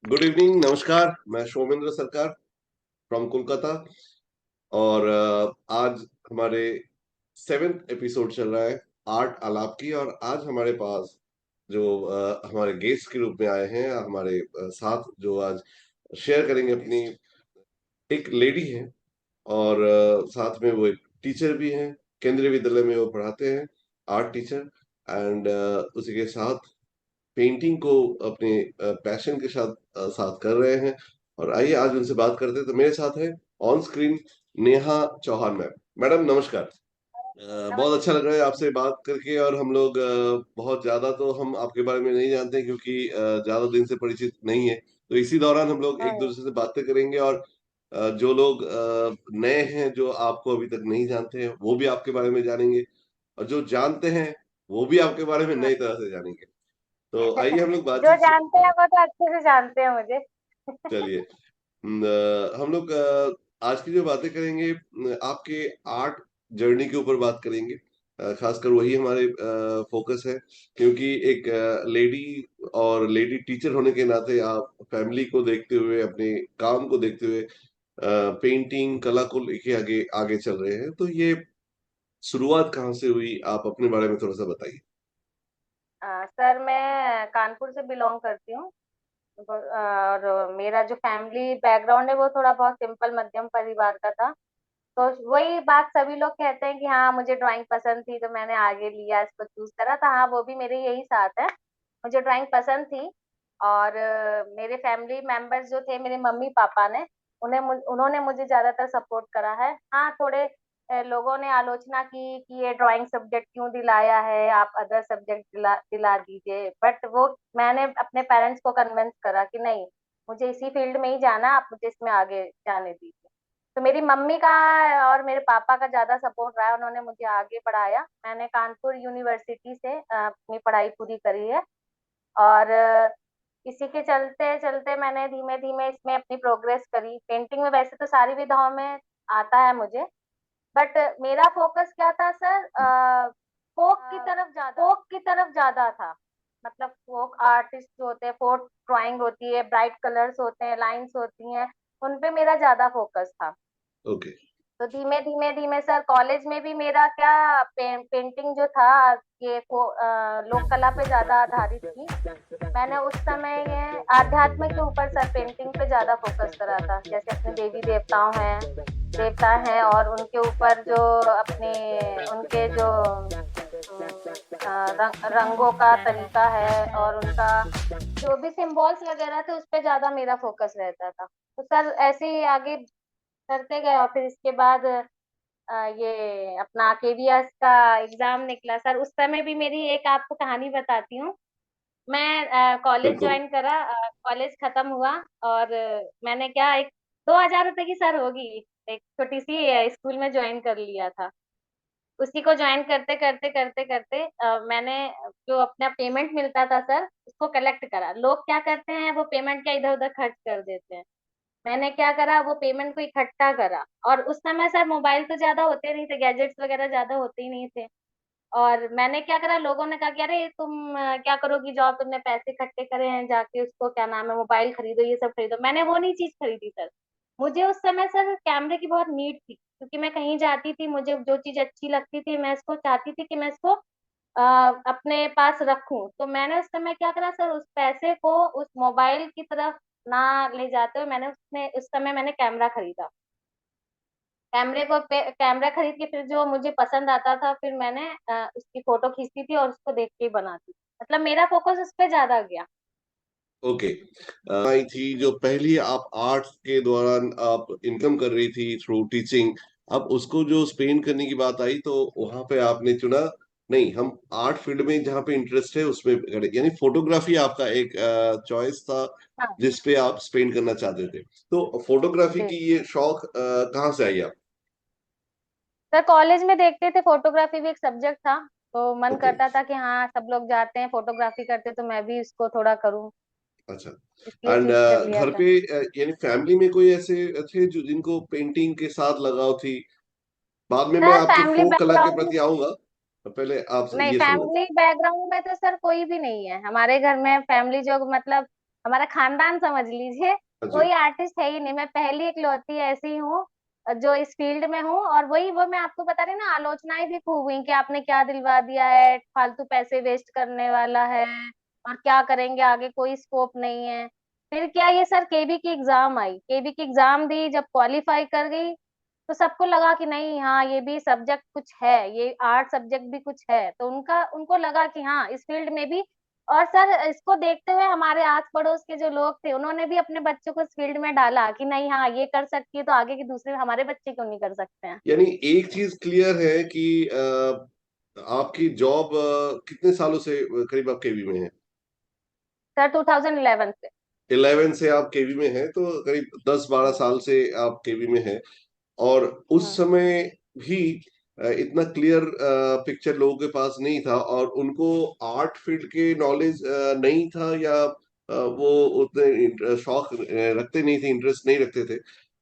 Good evening, नमस्कार। मैं शोमेंद्र सरकार फ्रॉम कोलकाता। और आज हमारे 7th एपिसोड चल रहा है आर्ट आलाप की। और आज हमारे पास जो हमारे गेस्ट के रूप में आए हैं, हमारे साथ जो आज शेयर करेंगे अपनी, एक लेडी है। और साथ में वो एक टीचर भी हैं। केंद्रीय विद्यालय में वो पढ़ाते हैं, आर्ट टीचर। एंड उसी के साथ पेंटिंग को अपने पैशन के साथ साथ कर रहे हैं। और आइए आज उनसे बात करते हैं। तो मेरे साथ है on screen Neha Chauhan ma'am. Madam नमस्कार। बहुत अच्छा लग रहा है आपसे बात करके। और हम लोग बहुत ज्यादा तो हम आपके बारे में नहीं जानते हैं, क्योंकि ज्यादा दिन से परिचित नहीं है। तो इसी दौरान हम लोग एक दूसरे से बातें करेंगे। और जो लोग नए हैं, जो आपको अभी तक नहीं जानते हैं, वो भी आपके बारे में जानेंगे। और जो जानते हैं, वो भी आपके बारे में नई तरह से जानेंगे। तो आइए हम लोग जो बातचीत। जानते हैं वो तो अच्छे से जानते हैं मुझे। चलिए, हम लोग आज की जो बातें करेंगे, आपके आर्ट जर्नी के ऊपर बात करेंगे। खासकर वही हमारे फोकस है। क्योंकि एक लेडी और लेडी टीचर होने के नाते आप फैमिली को देखते हुए, अपने काम को देखते हुए पेंटिंग कला को लेके आगे आगे चल रहे हैं। तो ये शुरुआत कहाँ से हुई, आप अपने बारे में थोड़ा सा बताइए। सर मैं कानपुर से बिलोंग करती हूँ। और मेरा जो फैमिली बैकग्राउंड है वो थोड़ा बहुत सिंपल मध्यम परिवार का था। तो वही बात सभी लोग कहते हैं कि हाँ मुझे ड्राइंग पसंद थी तो मैंने आगे लिया, इसको चूज करा था। हाँ वो भी मेरे यही साथ है। मुझे ड्राइंग पसंद थी। और मेरे फैमिली मेंबर्स जो थे, मेरे मम्मी पापा ने उन्होंने मुझे ज्यादातर सपोर्ट करा है। हाँ थोड़े लोगों ने आलोचना की कि ये ड्राइंग सब्जेक्ट क्यों दिलाया है, आप अदर सब्जेक्ट दिला दिला दीजिए। बट वो मैंने अपने पेरेंट्स को कन्विंस करा कि नहीं, मुझे इसी फील्ड में ही जाना, आप मुझे इसमें आगे जाने दीजिए। तो मेरी मम्मी का और मेरे पापा का ज्यादा सपोर्ट रहा है, उन्होंने मुझे आगे बढ़ाया। मैंने कानपुर यूनिवर्सिटी से अपनी पढ़ाई पूरी करी है। और इसी के चलते चलते मैंने धीमे धीमे इसमें अपनी प्रोग्रेस करी। पेंटिंग में वैसे तो सारी विधाओं में आता है मुझे, बट मेरा फोकस क्या था सर, फोक की तरफ ज्यादा था। मतलब फोक आर्टिस्ट जो होते हैं, फोक ड्राइंग होती है, ब्राइट कलर्स होते हैं, लाइंस होती हैं, उन पे मेरा ज्यादा फोकस था। ओके। तो धीमे धीमे धीमे सर कॉलेज में भी मेरा क्या पेंटिंग जो था ये लोक कला पे ज्यादा आधारित थी। मैंने उस समय ये आध्यात्म के ऊपर सर पेंटिंग पे ज्यादा फोकस करा था। जैसे अपने देवी देवता हैं और उनके ऊपर जो अपने उनके जो रंगों का तरीका है और उनका जो भी सिंबल्स वगैरह थे उस पे ज्यादा मेरा फोकस रहता था। तो सर ऐसे ही आगे करते गए। और फिर इसके बाद ये अपना केवीएस का एग्जाम निकला सर। उस समय भी मेरी एक आपको कहानी बताती हूँ। मैं कॉलेज बिल्कुल। ज्वाइन करा, कॉलेज खत्म हुआ। और मैंने क्या, एक 2,000 रुपए की सर होगी, एक छोटी सी स्कूल में ज्वाइन कर लिया था। उसी को ज्वाइन करते करते करते करते मैंने जो अपना पेमेंट मिलता था सर उसको कलेक्ट करा। लोग क्या करते हैं, वो पेमेंट क्या इधर उधर खर्च कर देते हैं। मैंने क्या करा, वो पेमेंट को इकट्ठा करा। और उस समय सर मोबाइल तो ज्यादा होते नहीं थे, गैजेट्स वगैरह ज्यादा होते ही नहीं थे। और मैंने क्या करा, लोगों ने कहा कि अरे तुम क्या करोगी, जॉब तुमने पैसे इकट्ठे करे हैं, जाके उसको क्या नाम है मोबाइल खरीदो, ये सब खरीदो। मैंने वो नहीं चीज खरीदी सर। मुझे उस समय सर कैमरे की बहुत नीड थी, क्योंकि मैं कहीं जाती थी, मुझे जो चीज अच्छी लगती थी मैं इसको चाहती थी कि मैं इसको अपने पास रखूं। तो मैंने उस समय क्या करा सर, उस पैसे को उस मोबाइल की तरफ ना ले जाते हुए मैंने उसमें उस समय मैंने कैमरा खरीदा। कैमरा खरीद के फिर जो मुझे पसंद आता था फिर मैंने उसकी फोटो खींचती थी और उसको देख के ही बनाती थी। मतलब मेरा फोकस उस पे ज्यादा गया। ओके। आई थी जो पहली आप आर्ट के दौरान आप इनकम कर रही थी थ्रू टीचिंग। अब उसको जो स्पेंड करने की बात आई, तो वहां पे आपने चुना नहीं, हम आर्ट फील्ड में जहाँ पे इंटरेस्ट है उसमें करें। यानी फोटोग्राफी आपका एक चॉइस था हाँ जिस पे आप स्पेंड करना चाहते थे। तो फोटोग्राफी जी। की ये शौक कहाँ से आई आप? सर कॉलेज में देखते थे, फोटोग्राफी भी एक सब्जेक्ट था, तो मन ओके। करता था कि हाँ सब लोग जाते हैं फोटोग्राफी करते तो मैं भी इसको थोड़ा करूँ, अच्छा। इसलिए एंड चूज कर लिया घर था। पे यानी फैमिली में कोई ऐसे थे जो जिनको पेंटिंग के साथ लगाव थी? बाद में मैं सर आपके फैमिली फोक कला के बैकग्राउंड, प्रति आऊंगा। पहले आप नहीं ये सुन लो। फैमिली बैकग्राउंड में तो सर कोई भी नहीं है हमारे घर में। फैमिली जो मतलब हमारा खानदान समझ लीजिए, हाँ जी। कोई आर्टिस्ट है ही नहीं, मैं पहली इकलौती ऐसी हूँ जो इस फील्ड में हूँ। और वही वो मैं आपको बता रही ना, आलोचनाएं भी खूब हुई कि आपने क्या दिलवा दिया है, फालतू पैसे वेस्ट करने वाला है, और क्या करेंगे आगे, कोई स्कोप नहीं है। फिर क्या, ये सर केबी की एग्जाम आई, केबी की एग्जाम दी, जब क्वालिफाई कर गई तो सबको लगा कि नहीं, हाँ ये भी सब्जेक्ट कुछ है, ये आर्ट सब्जेक्ट भी कुछ है, तो उनका उनको लगा कि हाँ इस फील्ड में भी। और सर इसको देखते हुए हमारे आस पड़ोस के जो लोग थे, उन्होंने भी अपने बच्चों को इस फील्ड में डाला कि नहीं, हाँ ये कर सकती है, तो आगे के दूसरे हमारे बच्चे क्यों नहीं कर सकते हैं। यानी एक चीज क्लियर है कि आपकी जॉब कितने सालों से करीब आप केवी में है? सर 2011 से। 11 से आप केवी में हैं, तो करीब 10-12 हम्म। साल से आप केवी में हैं। और उस हम्म। समय भी इतना क्लियर पिक्चर लोगों के पास नहीं था, और उनको आर्ट फील्ड के नॉलेज नहीं था, या वो उतने शौक रखते नहीं थे, इंटरेस्ट नहीं रखते थे।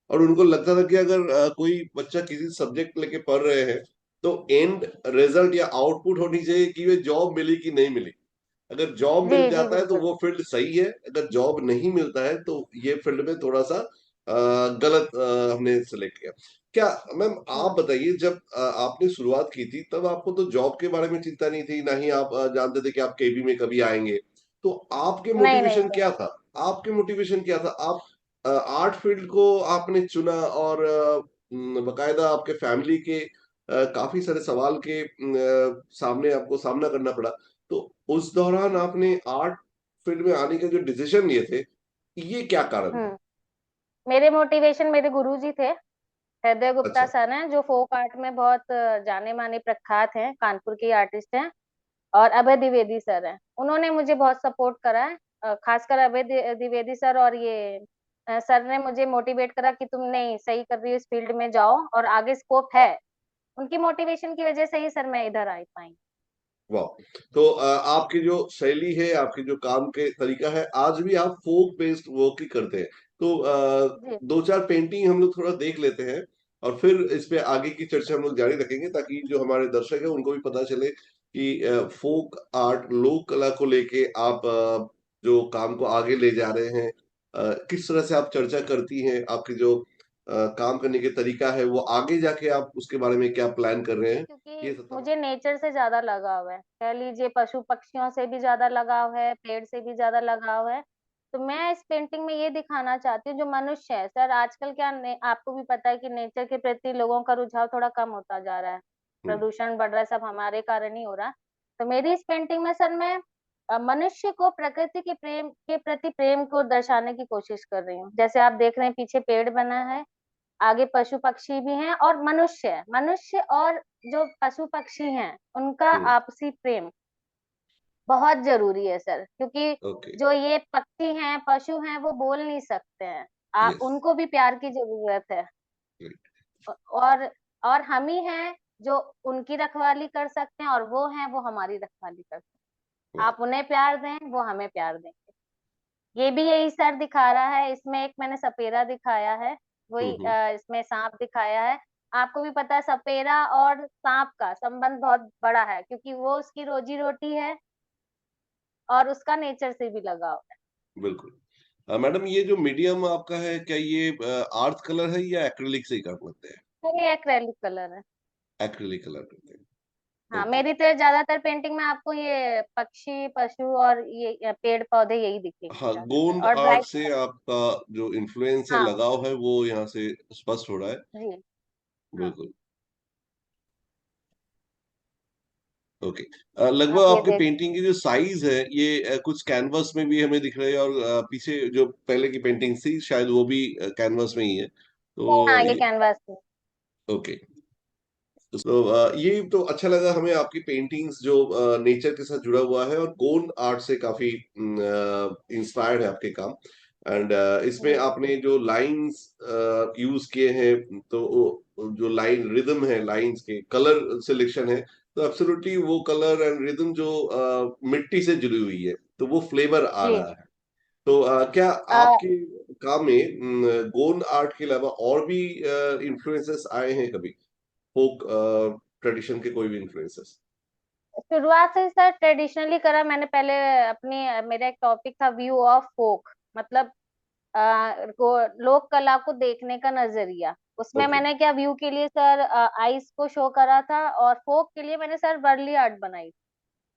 और उनको लगता था कि अगर कोई बच्चा किसी सब्जेक्ट लेके पढ़ रहे हैं, तो एंड रिजल्ट या आउटपुट होनी चाहिए कि वे जॉब मिली कि नहीं मिली। अगर जॉब जी मिल जी जाता है तो बिल्कुल। वो फील्ड सही है, अगर जॉब नहीं मिलता है तो ये फील्ड में थोड़ा सा गलत हमने सेलेक्ट किया। क्या मैम आप हम्म। बताइए, जब आपने शुरुआत की थी तब आपको तो जॉब के बारे में चिंता नहीं थी, ना ही आप जानते थे कि आप केबी में कभी आएंगे। तो आपके नहीं नहीं मोटिवेशन सर। क्या था? आपके मोटिवेशन क्या था? आप आर्ट फील्ड को आपने चुना, और बकायदा आपके फैमिली के काफी सारे सवाल के सामने आपको सामना करना पड़ा। तो उस दौरान आपने आर्ट फील्ड में आने के जो डिसीजन लिए थे, ये क्या कारण था? हम्म। मेरे मोटिवेशन मेरे गुरुजी थे, हृदय गुप्ता अच्छा। सर हैं, जो फोक आर्ट में बहुत जाने माने प्रख्यात हैं, कानपुर के आर्टिस्ट हैं। और अभय द्विवेदी सर हैं, उन्होंने मुझे बहुत सपोर्ट करा है। खासकर अभय द्विवेदी सर, और ये सर ने मुझे मोटिवेट करा कि तुम नहीं सही कर रही हो, इस फील्ड में जाओ और आगे स्कोप है। उनकी मोटिवेशन की वजह से ही सर मैं इधर आई पाई। वाह! तो आपकी जो शैली है, आपकी जो काम के तरीका है, आज भी आप फ़ोक बेस्ड वर्क ही करते हैं। तो जी। 2-4 पेंटिंग हम लोग थोड़ा देख लेते हैं, और फिर इस पे आगे की चर्चा हम लोग जारी रखेंगे, ताकि जो हमारे दर्शक हैं उनको भी पता चले कि फ़ोक आर्ट, लोक कला को लेके आप जो काम को आगे ले जा रहे हैं, किस तरह से आप चर्चा करती हैं, आपकी जो काम करने के तरीका है, वो आगे जाके आप उसके बारे में क्या प्लान कर रहे हैं, क्योंकि ये सब तमाम। मुझे नेचर से ज्यादा लगाव है, कह लीजिए पशु पक्षियों से भी ज्यादा लगाव है, पेड़ से भी ज्यादा लगाव है। तो मैं इस पेंटिंग में ये दिखाना चाहती हूँ, जो मनुष्य है सर, आजकल क्या आपको भी पता है कि नेचर के प्रति लोगों का रुझाव थोड़ा कम होता जा रहा है, हुँ, प्रदूषण बढ़ रहा है, सब हमारे कारण ही हो रहा है। तो मेरी इस पेंटिंग में सर मैं मनुष्य को प्रकृति के प्रेम के प्रति प्रेम को दर्शाने की कोशिश कर रही हूँ। जैसे आप देख रहे हैं पीछे पेड़ बना है, आगे पशु पक्षी भी हैं और मनुष्य है। मनुष्य और जो पशु पक्षी हैं उनका हुँ। आपसी प्रेम बहुत जरूरी है सर, क्योंकि ओके। जो ये पक्षी हैं पशु हैं वो बोल नहीं सकते हैं, आप यस। उनको भी प्यार की जरूरत है। राइट। और और हम ही हैं जो उनकी रखवाली कर सकते हैं, और वो हैं वो हमारी रखवाली कर सकते हैं। वाह! आप उन्हें प्यार दें, वो हमें प्यार देंगे। ये भी यही सर दिखा रहा है, इसमें एक मैंने सपेरा दिखाया है, हुँ, वही हुँ। इसमें सांप दिखाया है। आपको भी पता है सपेरा और सांप का संबंध बहुत बड़ा है, क्योंकि वो उसकी रोजी रोटी है और उसका नेचर से भी लगाव है। बिल्कुल। मैडम, ये जो मीडियम आपका है, क्या ये आर्ट कलर है या एक्रिलिक से ही काम करते हैं? तो ये एक्रेलिक कलर है। एक्रिलिक कलर करते हैं। हाँ, ओके। मेरी तो ज्यादातर पेंटिंग में आपको ये पक्षी पशु और ये पेड़ पौधे यही दिखेंगे हाँ, ज्यादातर, गोंड और आर्ट ब्राइट से कलर। आपका जो इन्फ्लुएंस है, हाँ लगाव है, वो यहाँ से स्पष्ट हो रहा है। जी। हाँ, बिल्कुल। ओके। लगभग आप ये आपके देख। पेंटिंग की जो साइज़ है, ये कुछ कैनवास में भी हमें दिख रही है, और पीछे जो पहले की पेंटिंग थी, शायद वो भी कैनवास में ही है। हाँ तो ये ये कैनवास पे। ओके। तो ये तो अच्छा लगा हमें, आपकी पेंटिंग्स जो नेचर के साथ जुड़ा हुआ है, और गोंड आर्ट से काफी इंस्पायर्ड है आपके काम। एंड इसमें जी। आपने जो लाइंस यूज किए हैं, तो जो लाइन रिदम है, लाइंस के कलर सिलेक्शन है, तो एब्सोल्युटली वो कलर एंड रिदम जो मिट्टी से जुड़ी हुई है, तो वो फ्लेवर आ जी। रहा है। तो क्या आ, आपके काम में गोंड आर्ट के अलावा और भी इन्फ्लुएंसेस आए हैं कभी? फोक ट्रेडिशन के कोई भी इन्फ्लुएंसेस? शुरुआत से सर ट्रेडिशनली करा मैंने पहले। अपनी मेरा एक टॉपिक था व्यू ऑफ फोक, मतलब लोक कला को देखने का नजरिया। उसमें ओके। मैंने क्या व्यू के लिए सर आइस को शो करा था, और फोक के लिए मैंने सर वर्ली आर्ट बनाई।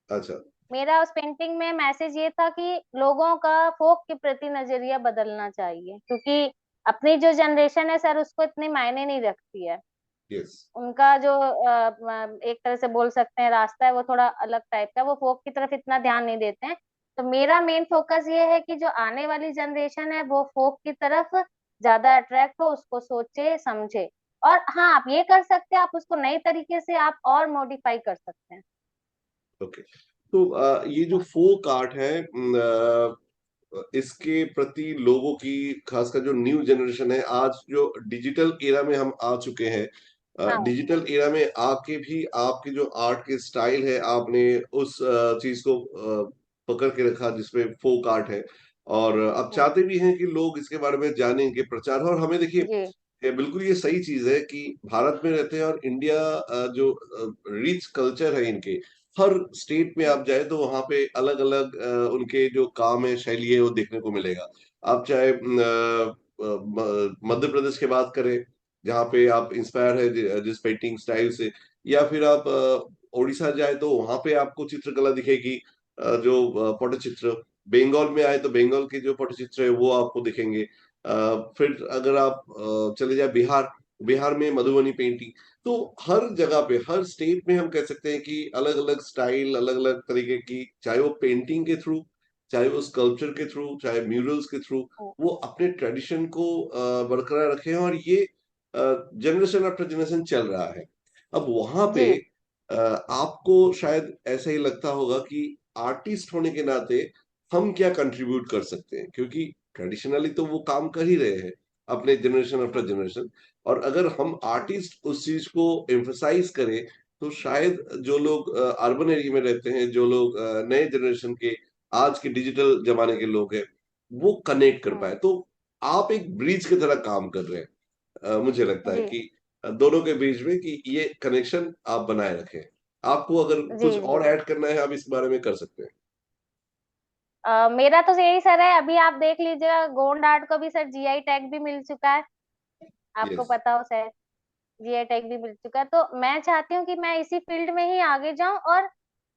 अच्छा। मेरा उस पेंटिंग में मैसेज ये था कि लोगों का फोक के प्रति नजरिया बदलना चाहिए, क्योंकि अपनी जो जनरेशन है सर उसको इतने मायने नहीं रखती है। यस। उनका जो एक तरह से बोल सकते हैं रास्ता है वो थोड़ा अलग टाइप का, वो फोक की तरफ इतना ध्यान नहीं देते हैं। तो मेरा मेन फोकस ये है कि जो आने वाली जनरेशन है वो फोक की तरफ ज्यादा अट्रैक्ट हो, उसको सोचे समझे। और हाँ, आप ये कर सकते हैं, आप उसको नए तरीके से आप और मॉडिफाई कर सकते हैं। ओके। तो ये जो फोक आर्ट है, इसके प्रति लोगों की, खासकर जो न्यू जनरेशन है, आज जो डिजिटल एरा में हम आ चुके हैं, हाँ डिजिटल एरा में आके भी आपके जो आर्ट के स्टाइल है, आपने उस चीज को पकड़ के रखा जिसमें फोक आर्ट है, और आप हाँ, चाहते भी हैं कि लोग इसके बारे में जानें, इनके प्रचार हो। और हमें देखिए, जी बिल्कुल ये सही चीज है कि भारत में रहते हैं और इंडिया, जो रिच कल्चर है इनके, हर स्टेट में आप जाए तो वहां पे अलग अलग उनके जो काम है, शैली है, वो देखने को मिलेगा। आप चाहे मध्य प्रदेश की बात करें, जहाँ पे आप इंस्पायर है जिस पेंटिंग स्टाइल से, या फिर आप उड़ीसा जाए तो वहां पे आपको चित्रकला दिखेगी, जो पटचित्र। बंगाल में आए तो बंगाल के जो पटचित्र है वो आपको दिखेंगे। फिर अगर आप चले जाए बिहार, बिहार में मधुबनी पेंटिंग। तो हर जगह पे, हर स्टेट में हम कह सकते हैं कि अलग अलग स्टाइल, अलग अलग तरीके की, चाहे वो पेंटिंग के थ्रू, चाहे वो स्कल्पचर के थ्रू, चाहे म्यूरल्स के थ्रू, वो अपने ट्रेडिशन को बरकरार रखे हैं, और ये जनरेशन आफ्टर जनरेशन चल रहा है। अब वहां पे जी आपको शायद ऐसा ही लगता होगा कि आर्टिस्ट होने के नाते हम क्या कंट्रीब्यूट कर सकते हैं, क्योंकि ट्रेडिशनली तो वो काम कर ही रहे हैं अपने जनरेशन आफ्टर जनरेशन, और अगर हम आर्टिस्ट उस चीज को एम्फसाइज करें, तो शायद जो लोग अर्बन एरिया में रहते हैं, जो लोग नए जनरेशन के, आज के डिजिटल जमाने के लोग हैं, वो कनेक्ट कर पाए। तो आप एक ब्रिज की तरह काम कर रहे हैं, मुझे लगता है जी कि दोनों के बीच में, कि ये कनेक्शन आप बनाए रखें। आपको अगर जी कुछ जी। और ऐड करना है, आप इस बारे में कर सकते हैं। मेरा तो यही सर है, अभी आप देख लीजिएगा गोंड आर्ट को भी सर जीआई टैग भी मिल चुका है, आपको यस। पता हो शायद। जीआई टैग भी मिल चुका है, तो मैं चाहती हूँ कि मैं इसी फील्ड में ही आगे जाऊं। और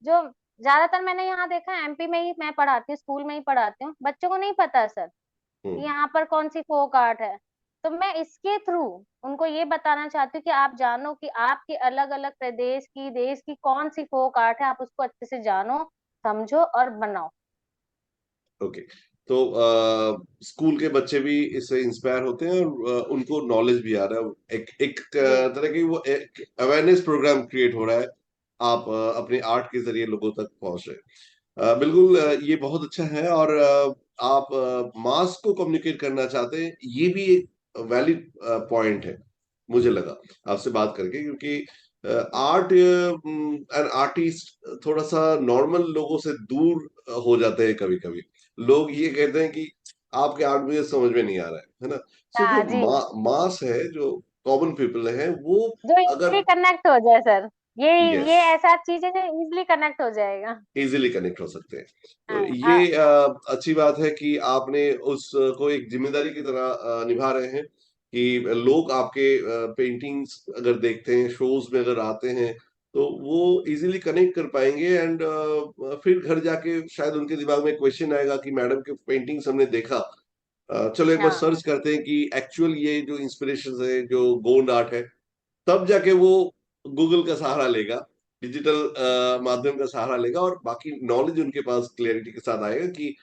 जो ज्यादातर मैंने यहाँ देखा है, एमपी में ही मैं पढ़ाती हूँ, स्कूल में ही पढ़ाती हूँ, बच्चों को नहीं पता सर कि हम्म। यहाँ पर कौन सी फोक आर्ट है। तो मैं इसके थ्रू उनको ये बताना चाहती हूँ कि आप जानो कि आपके अलग अलग प्रदेश की, देश की कौन सी फोक आर्ट है, आप उसको अच्छे से जानो, समझो और बनाओ। ओके। तो स्कूल के बच्चे भी इससे इंस्पायर होते हैं, और उनको नॉलेज भी आ रहा है, एक एक जी तरह की वो एक अवेयरनेस प्रोग्राम क्रिएट हो रहा है। आप अपने आर्ट के जरिए लोगों तक पहुंच रहे हैं। बिल्कुल, जी ये बहुत अच्छा है। और आप मास को कम्युनिकेट करना चाहते हैं, ये भी एक वैलिड पॉइंट है, मुझे लगा आपसे बात करके, क्योंकि आर्ट एंड आर्टिस्ट थोड़ा सा नॉर्मल लोगों से दूर हो जाते हैं कभी कभी। लोग ये कहते हैं कि आपके आर्ट मुझे समझ में नहीं आ रहा है ना। सो जो हाँ जी, मास है, जो कॉमन पीपल है, वो जो अगर, इजीली कनेक्ट हो जाए सर, ये यस, ये ऐसा चीज है जो इजीली कनेक्ट हो जाएगा। इजीली कनेक्ट हो सकते हैं। तो हाँ ये अच्छी बात है कि आपने उस को एक जिम्मेदारी की तरह निभा रहे हैं, कि लोग आपके पेंटिंग्स अगर देखते हैं, शोज में अगर आते हैं, तो वो इजीली कनेक्ट कर पाएंगे। एंड फिर घर जाके शायद उनके दिमाग में क्वेश्चन आएगा कि मैडम के पेंटिंग्स हमने देखा, चलो एक बार हाँ सर्च करते हैं कि एक्चुअल ये जो इंस्पिरेशन है, जो गोंड आर्ट है, तब जाके वो गूगल का सहारा लेगा, डिजिटल माध्यम का सहारा लेगा, और बाकी नॉलेज उनके पास क्लैरिटी के साथ आएगा कि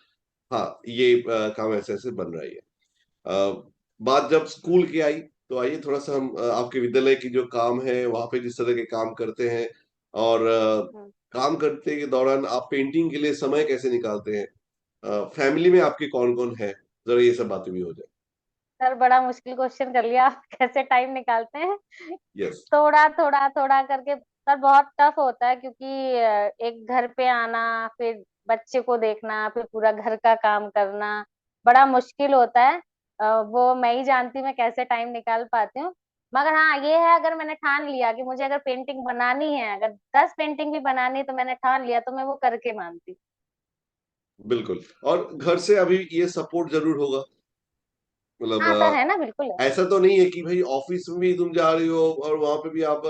हाँ, ये काम ऐसे ऐसे बन रहा है। बात जब स्कूल की आई, तो आइए थोड़ा सा हम आपके विद्यालय की जो काम है, वहां पे जिस तरह के काम करते हैं, और हम्म। काम करते के दौरान आप पेंटिंग के लिए समय कैसे निकालते हैं, फैमिली में आपके कौन कौन है, जरा ये सब बातें भी हो जाए। सर बड़ा मुश्किल क्वेश्चन कर लिया आप, कैसे टाइम निकालते हैं? यस। थोड़ा थोड़ा थोड़ा करके सर बहुत टफ होता है, क्योंकि एक घर पे आना, फिर बच्चे को देखना, फिर पूरा घर का काम करना, बड़ा मुश्किल होता है। वो मैं ही जानती हूँ मैं कैसे टाइम निकाल पाती हूँ। मगर हाँ ये है, अगर मैंने ठान लिया कि मुझे अगर पेंटिंग बनानी है, अगर 10 पेंटिंग भी बनानी है तो मैंने ठान लिया, तो मैं वो करके मानती। बिल्कुल। और घर से अभी ये सपोर्ट जरूर होगा, मतलब हाँ सर, है ना, बिल्कुल है। ऐसा तो नहीं है कि भाई ऑफिस में भी तुम जा रही हो और वहां पे भी आप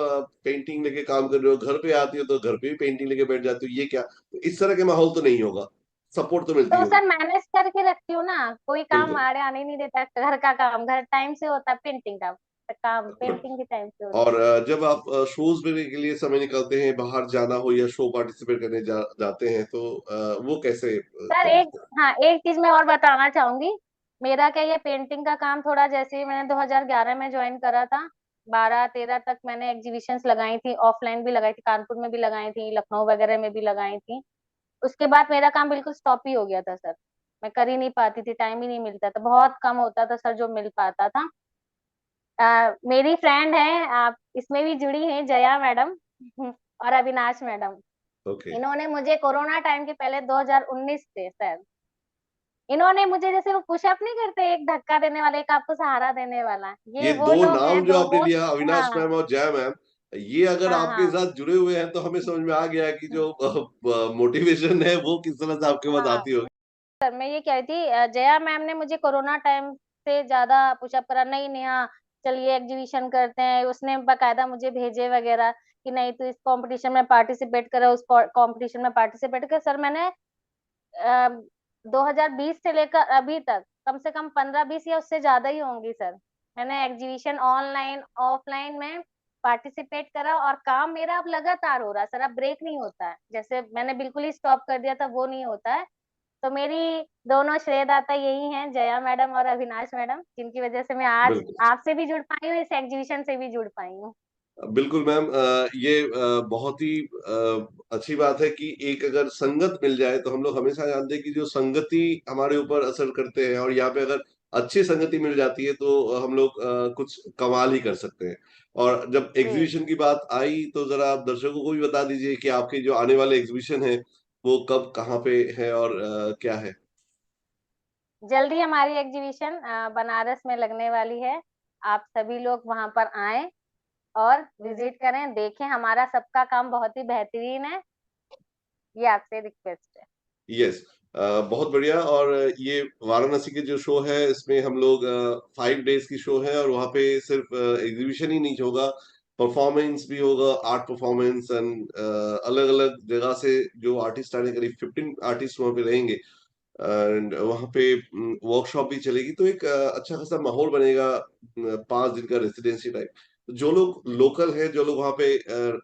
पेंटिंग लेके काम कर रहे हो, घर पे आती हो तो घर पे भी पेंटिंग लेके बैठ जाती हो, ये क्या? तो इस तरह के माहौल तो नहीं होगा, सपोर्ट तो मिलती तो होगी। सर मैनेज करके रखती हूँ ना, कोई काम बिल्कुल। आड़े आने नहीं देता, घर का काम घर टाइम से होता है, पेंटिंग का काम गुड। पेंटिंग के टाइम से होता और जब आप शोज में के लिए समय निकालते हैं, बाहर जाना हो या शो पार्टिसिपेट करने जाते हैं, तो वो कैसे है। सर एक, करते हैं? हाँ एक चीज मैं और बताना चाहूंगी। मेरा क्या, ये पेंटिंग का काम थोड़ा, जैसे ही मैंने 2011 में ज्वाइन करा था, 12-13 तक मैंने एग्जीबिशंस लगाई थी, ऑफलाइन भी लगाई थी, कानपुर में भी लगाई थी, लखनऊ वगैरह में भी लगाई थी। उसके बाद मेरा काम बिल्कुल स्टॉप ही हो गया था सर। मैं कर ही नहीं पाती थी, टाइम ही नहीं मिलता था, बहुत कम होता था सर जो मिल पाता था। मेरी फ्रेंड है, आप इसमें भी जुड़ी हैं, जया मैडम और अविनाश मैडम। ओके। इन्होंने मुझे कोरोना टाइम के पहले 2019 से सर, इन्होंने मुझे, जैसे वो पुशअप नहीं करते, एक धक्का देने वाला, एक आपको सहारा देने वाला, ये ये वो दो लोग नाम हैं, जो दो आपने लिया, दोस्त। अविनाश हाँ मैम और जया मैम, ये अगर हाँ आपके हाँ साथ जुड़े हुए हैं तो हमें समझ में आ गया है कि जो मोटिवेशन है वो किस तरह से आपके पास हाँ। आती होगी। सर मैं ये कह रही थी, जया मैम ने मुझे कोरोना टाइम से ज्यादा पुशअप करा, नहीं नेहा चलिए एग्जीबिशन करते हैं, उसने बकायदा मुझे भेजे वगैरह कि नहीं तू इस कंपटीशन में पार्टिसिपेट करो, उस कंपटीशन में पार्टिसिपेट कर। सर मैंने 2020 से लेकर अभी तक कम से कम 15-20 या उससे ज्यादा ही होंगी सर, मैंने एग्जीबिशन ऑनलाइन ऑफलाइन में पार्टिसिपेट करा, और काम मेरा अब लगातार हो रहा है सर, अब ब्रेक नहीं होता है, जैसे मैंने बिल्कुल ही स्टॉप कर दिया था वो नहीं होता है। तो मेरी दोनों श्रेयदाता यही हैं, जया मैडम और अविनाश मैडम, जिनकी वजह से मैं आज बिल्कुल। आपसे भी जुड़ पाई हूँ, इस एग्जीबिशन से भी जुड़ पाई हूँ। बिल्कुल मैम, ये बहुत ही अच्छी बात है कि एक अगर संगत मिल जाए, तो हम लोग हमेशा जानते हैं कि जो संगति हमारे ऊपर असर करते हैं, और यहाँ पे अगर अच्छी संगति मिल जाती है तो हम लोग कुछ कमाल ही कर सकते हैं। और जब जी, एग्जीबिशन की बात आई, तो जरा आप दर्शकों को भी बता दीजिए कि आपके जो आने वाले एग्जीबिशन है वो कब, कहाँ पे है और क्या है? जल्दी हमारी एग्जीबिशन बनारस में लगने वाली है। आप सभी लोग वहां पर आएं और विजिट करें, देखें, हमारा सबका काम बहुत ही बेहतरीन है, ये आपसे रिक्वेस्ट है। यस। बहुत बढ़िया। और ये वाराणसी के जो शो है, इसमें हम लोग 5 डेज की शो है, और वहाँ पे सिर्फ एग्जीबिशन ही नहीं होगा, परफॉर्मेंस भी होगा, आर्ट परफॉर्मेंस, एंड अलग अलग जगह से जो आर्टिस्ट आने, करीब 15 आर्टिस्ट वहाँ पे रहेंगे, एंड वहाँ पे वर्कशॉप भी चलेगी, तो एक अच्छा खासा माहौल बनेगा, 5 दिन का रेसिडेंसी टाइप। जो लोग लोकल हैं, जो लोग वहाँ पे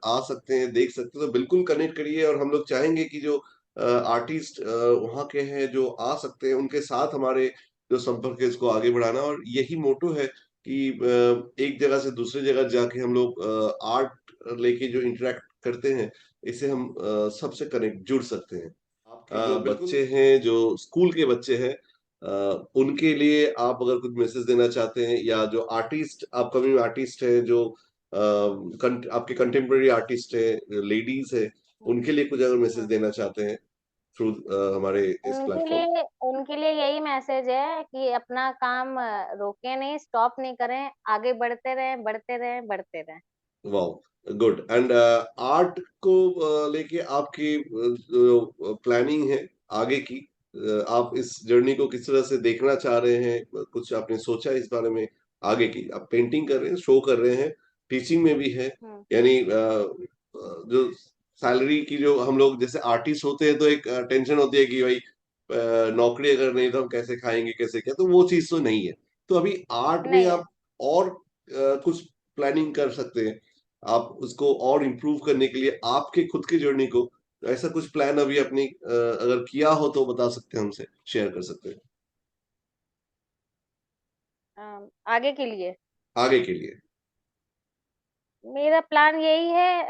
आ सकते हैं, देख सकते हैं, तो बिल्कुल कनेक्ट करिए। और हम लोग चाहेंगे कि जो आर्टिस्ट वहाँ के हैं जो आ सकते हैं, उनके साथ हमारे जो संपर्क है इसको आगे बढ़ाना, और यही मोटो है कि एक जगह से दूसरी जगह जाके हम लोग आर्ट लेके जो इंटरेक्ट करते हैं, इससे हम सबसे कनेक्ट जुड़ सकते हैं। आपके जो बच्चे हैं, जो स्कूल के बच्चे हैं, उनके लिए आप अगर कुछ मैसेज देना चाहते हैं, या जो आर्टिस्ट, अपकमिंग आर्टिस्ट है, जो आपके कंटेम्प्रेरी आर्टिस्ट है, लेडीज है, उनके लिए कुछ अगर मैसेज हम्म। देना चाहते हैं थ्रू हमारे इस प्लेटफॉर्म। उनके लिए यही मैसेज है कि अपना काम रोके नहीं, स्टॉप नहीं करें, आगे बढ़ते रहें, बढ़ते रहें, बढ़ते रहें। वाह, गुड। एंड आर्ट को लेके आपकी प्लानिंग है आगे की? आप इस जर्नी को किस तरह से देखना चाह रहे हैं? कुछ आपने सोचा है इस बारे में आगे की? आप पेंटिंग कर रहे हैं, शो कर रहे हैं, टीचिंग में भी है, हम्म। यानी जो सैलरी की, जो हम लोग जैसे आर्टिस्ट होते हैं तो एक टेंशन होती है कि भाई नौकरी अगर नहीं तो हम कैसे खाएंगे, कैसे क्या, तो वो चीज तो नहीं है। तो अभी आर्ट में नहीं है। आप और कुछ प्लानिंग कर सकते हैं, आप उसको और इम्प्रूव करने के लिए आपके खुद की जर्नी को। ऐसा कुछ प्लान अभी अपनी अगर किया हो तो बता सकते हैं, हमसे शेयर कर सकते हैं आगे के लिए आगे के लिए। मेरा प्लान यही है,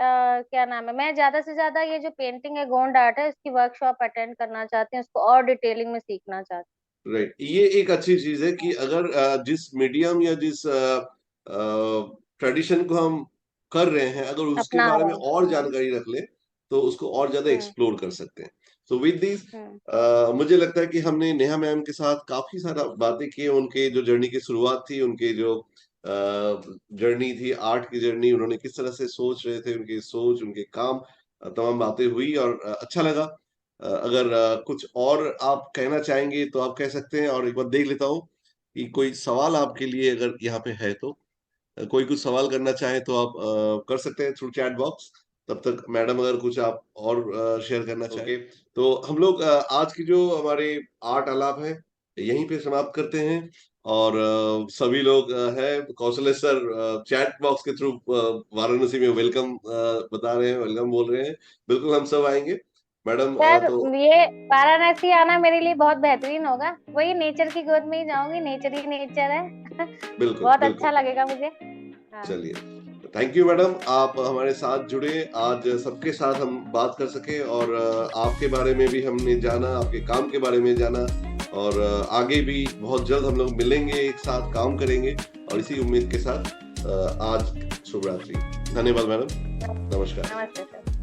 क्या नाम है, मैं ज्यादा से ज्यादा ये जो पेंटिंग है, गोंड आर्ट है, इसकी वर्कशॉप अटेंड करना चाहती हूँ, उसको और डिटेलिंग में सीखना चाहती राइट, ये एक अच्छी चीज है कि अगर जिस मीडियम या जिस ट्रेडिशन को हम कर रहे हैं, अगर हूँ, उसके अपना बारे रहे में हैं। और जानकारी रख ले, तो उसको और ज्यादा हम्म। एक्सप्लोर कर सकते हैं। सो विद दिस, हम्म। मुझे लगता है कि हमने नेहा मैम के साथ काफी सारा बातें की हैं, उनके जो जर्नी की शुरुआत थी, उनके जो जर्नी थी, आर्ट की जर्नी, उन्होंने किस तरह से सोच रहे थे, उनकी सोच, उनके काम, तमाम बातें हुई और अच्छा लगा। अगर कुछ और आप कहना चाहेंगे तो आप कह सकते हैं, और एक बार देख लेता हूँ कि कोई सवाल आपके लिए अगर यहाँ पे है तो। कोई कुछ सवाल करना चाहे तो आप कर सकते हैं थ्रू चैट बॉक्स। तब तक मैडम अगर कुछ आप और शेयर करना चाहें। तो हम लोग आज की जो हमारे आर्ट आलाप है यहीं पे समाप्त करते हैं। और सभी लोग हैं, कौशलेश सर चैट बॉक्स के थ्रू वाराणसी में वेलकम बता रहे हैं, वेलकम बोल रहे हैं। बिल्कुल हम सब आएंगे मैडम। सर तो ये वाराणसी आना मेरे लिए बहुत बेहतरीन होगा, वही नेचर की गोद में ही जाऊंगी, नेचर ही नेचर है। बिल्कुल बहुत अच्छा बिल्कुल। लगेगा मुझे। हाँ। चलिए, थैंक यू मैडम, आप हमारे साथ जुड़े। आज सबके साथ हम बात कर सके और आपके बारे में भी हमने जाना, आपके काम के बारे में जाना। और आगे भी बहुत जल्द हम लोग मिलेंगे, एक साथ काम करेंगे। और इसी उम्मीद के साथ आज शुभ रात्रि। धन्यवाद मैडम, नमस्कार। नमस्ते सर।